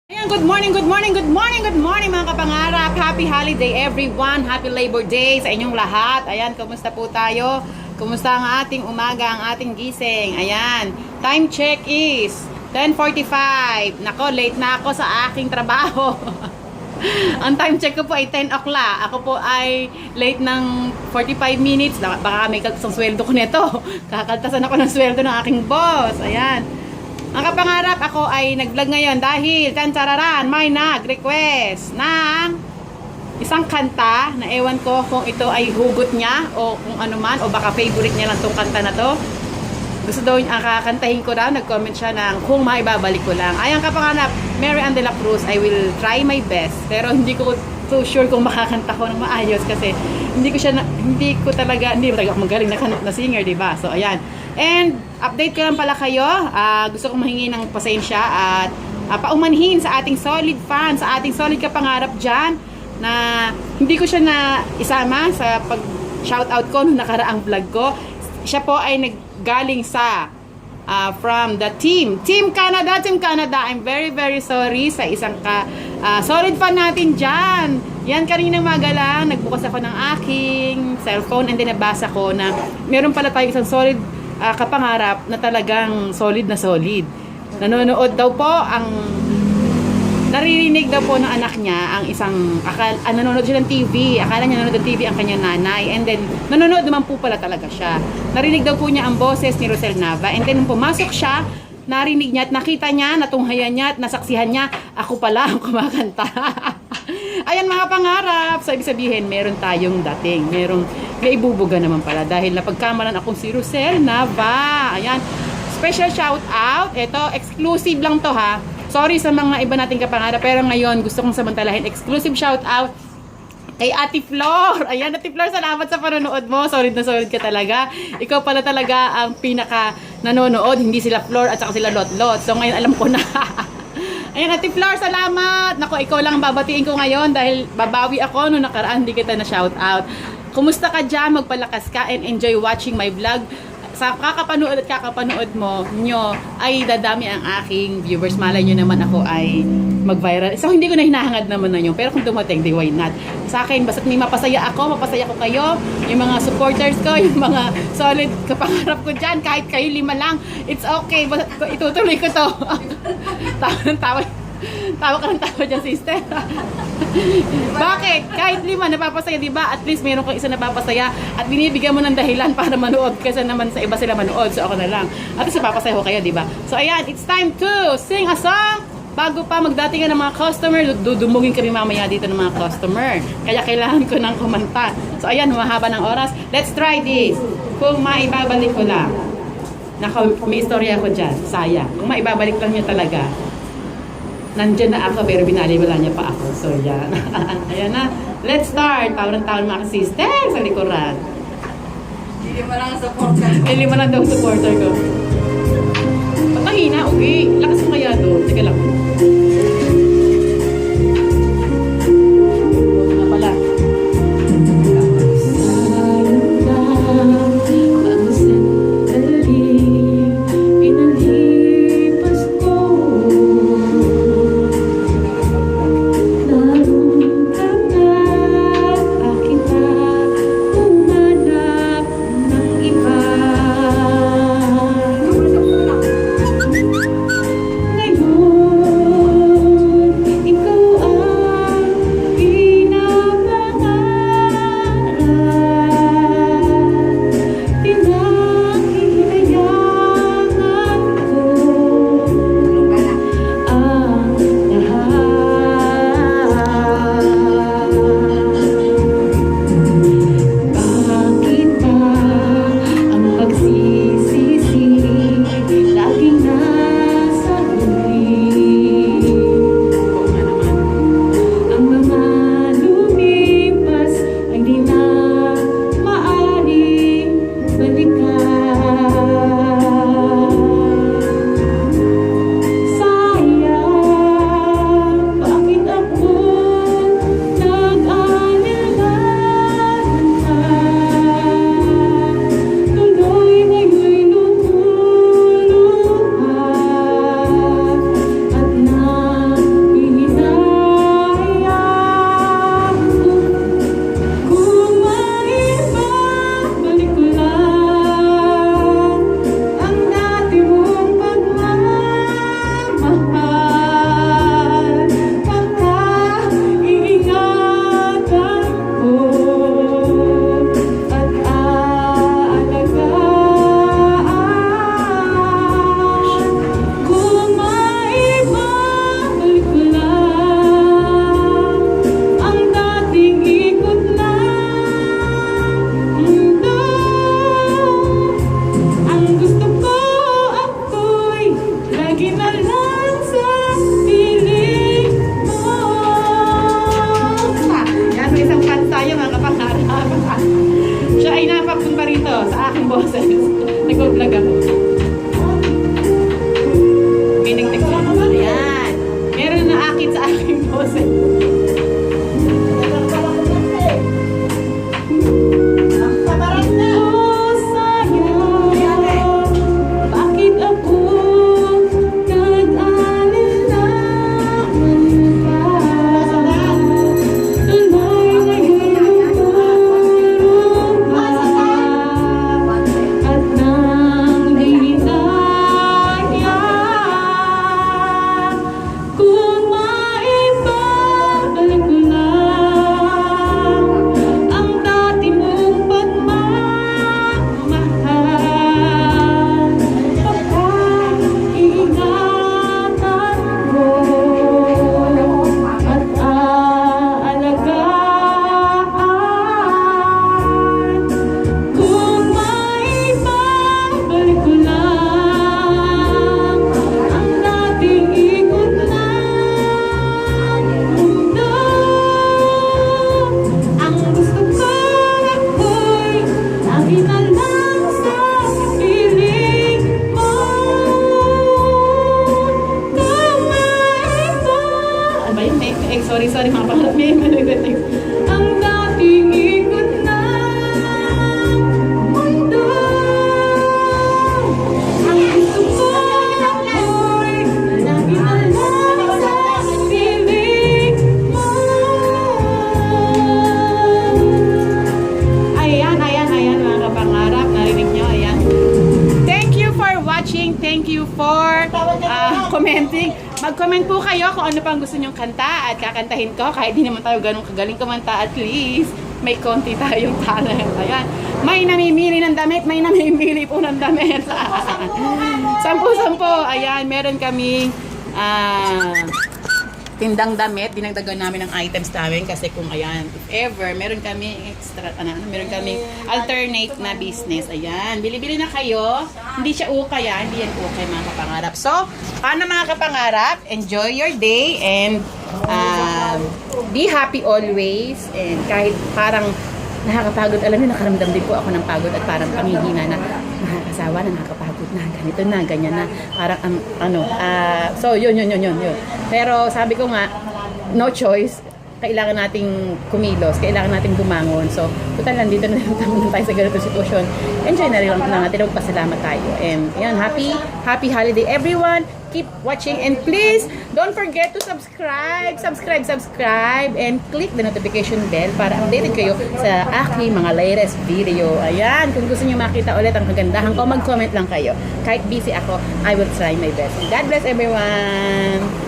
Ayan, good morning, good morning, good morning, good morning mga kapangarap. Happy holiday everyone. Happy Labor Day sa inyong lahat. Ayan, kumusta po tayo? Kumusta ang ating umaga, ang ating gising? Ayan, time check is 10:45. Nako, late na ako sa aking trabaho. Ang time check ko po ay 10 o'clock. Ako po ay late ng 45 minutes. Baka may kaltasang sweldo ko nito. Kakaltasan ako ng sweldo ng aking boss. Ayan. Ang kapangarap, ako ay nag-vlog ngayon dahil tantararan, may nag-request ng isang kanta na ewan ko kung ito ay hugot niya o kung ano man, o baka favorite niya lang tong kanta na to. Gusto daw niya, kakantahin ko daw, nag-comment siya ng kung maibabalik ko lang. Ay, ang kapangarap, Mary Ann de la Cruz, I will try my best. Pero hindi ko so sure kung makakanta ko ng maayos kasi hindi ko talaga ako magaling na singer, diba? So, ayan. And update ko lang pala kayo, gusto kong mahingi ng pasensya at paumanhin sa ating solid fan, sa ating solid kapangarap dyan, na hindi ko siya na isama sa pag shoutout ko nung nakaraang vlog ko. Siya po ay naggaling sa from the Team Canada. I'm very very sorry sa isang solid fan natin dyan. Yan, kaninang maga lang nagbukas ako ng aking cellphone and then nabasa ko na meron pala tayong isang solid kapangarap na talagang solid na solid. Nanonood daw po naririnig daw po ng anak niya ang isang nanonood siya ng TV. Akala niya nanonood ng TV ang kanyang nanay, and then nanonood naman po pala talaga siya. Narinig daw po niya ang boses ni Rosel Nava, and then nung pumasok siya, narinig niya at nakita niya, natunghayan niya at nasaksihan niya, ako pala ang kumakanta. Ayan mga pangarap, so ibig sabihin meron tayong dating, may ibubuga naman pala dahil napagkamalan akong si Rosel Nava. Ayan, special shout out, ito exclusive lang to ha. Sorry sa mga iba nating kapangarap, pero ngayon gusto kong samantalahin exclusive shout out kay Ate Flor. Ayan, Ate Flor, salamat sa panonood mo. Solid na solid ka talaga. Ikaw pala talaga ang pinaka nanonood, hindi sila Flor at saka sila Lotlot. So ngayon alam ko na. Ayan, Ate Flor, salamat. Nako, ikaw lang babatiin ko ngayon dahil babawi ako nung nakaraan hindi kita na shout out. Kumusta ka dyan? Magpalakas ka and enjoy watching my vlog. Sa kakapanood at kakapanood nyo ay dadami ang aking viewers. Malay nyo naman ako ay mag-viral. So hindi ko na hinahangad naman na nyo. Pero kung dumating, di why not? Sa akin, basta't may mapasaya ako, mapasaya ko kayo. Yung mga supporters ko, yung mga solid kapangarap ko dyan, kahit kayo 5 lang, it's okay. Basta't itutuloy ko to. Tawa ka ng tawa dyan, sister. Bakit? Kahit 5 napapasaya, diba? At least meron kang isa napapasaya at binibigyan mo ng dahilan para manood kasi naman sa iba sila manood. So ako na lang. At least napapasaya ko kayo, diba? So ayan, it's time to sing a song. Bago pa magdatingan ng mga customer, dudumugin kami mamaya dito ng mga customer. Kaya kailangan ko ng kumanta. So ayan, humahaba ng oras. Let's try this. Kung maibabalik ko lang. May istorya ako dyan. Sayang. Kung maibabalik lang niya talaga. Nandiyan na ako pero binaliwala niya pa ako. So yan. Ayan na. Let's start. Taon mga sister sa likuran. Hindi mo lang supporter. Hindi mo lang daw supporter ko. Ba't mahina? Okay. Lakas mo kaya doon. Sige lang. Nga pala. Ngayon sakit sa aking boses. Oh, sayang, bakit ako nag-alala? Tuloy na at nang dinaya, kung maibabalik ko lang ang dati mong pagmamahal, pag-iingatan ko at aalagaan. Kung maibabalik ko lang ang dating ikot ng mundo, ang gusto ko ako'y lagi na lang sa piling mo. Kung maibabalik, ano ba yun? Sorry mga pangarap. May negative. Ang dating ikot ng mundo, ang gusto ko ako'y lagi na lang sa piling mo. Ayan mga kapangarap. Narinig nyo, ayan. Thank you for watching. Thank you for commenting. Mag-comment po kayo kung ano pang gusto nyong kanta at kakantahin ko. Kahit di naman tayo ganun kagaling kumanta, at least may konti tayong talent. Ayan. May namimili ng damit, may namimili po ng damit. Sampu-sampu. Ayan, meron kaming tindang damit. Dinagdagan namin ng items namin kasi kung ayan, if ever, meron kami extra, meron kaming alternate na business. Ayan, bili-bili na kayo. Hindi siya ukay, hindi yan ukay mga kapangarap. So, paano mga kapangarap? Enjoy your day and be happy always. And kahit parang nakakapagod, alam niyo, nakaramdam din po ako ng pagod at parang pangihina na nakakasawa na, nakakapagod na, ganito na, ganyan na, parang so yun. Pero sabi ko nga, no choice, kailangan nating kumilos, kailangan nating bumangon. So, putan lang dito na tayo sa ganitong sitwasyon. Enjoy na rin lang natin, magpasalamat tayo. And yan, happy holiday everyone. Keep watching and please don't forget to subscribe and click the notification bell para updated kayo sa aking mga latest video. Ayan, kung gusto niyo makita ulit ang kagandahan ko, mag-comment lang kayo. Kahit busy ako, I will try my best. God bless everyone!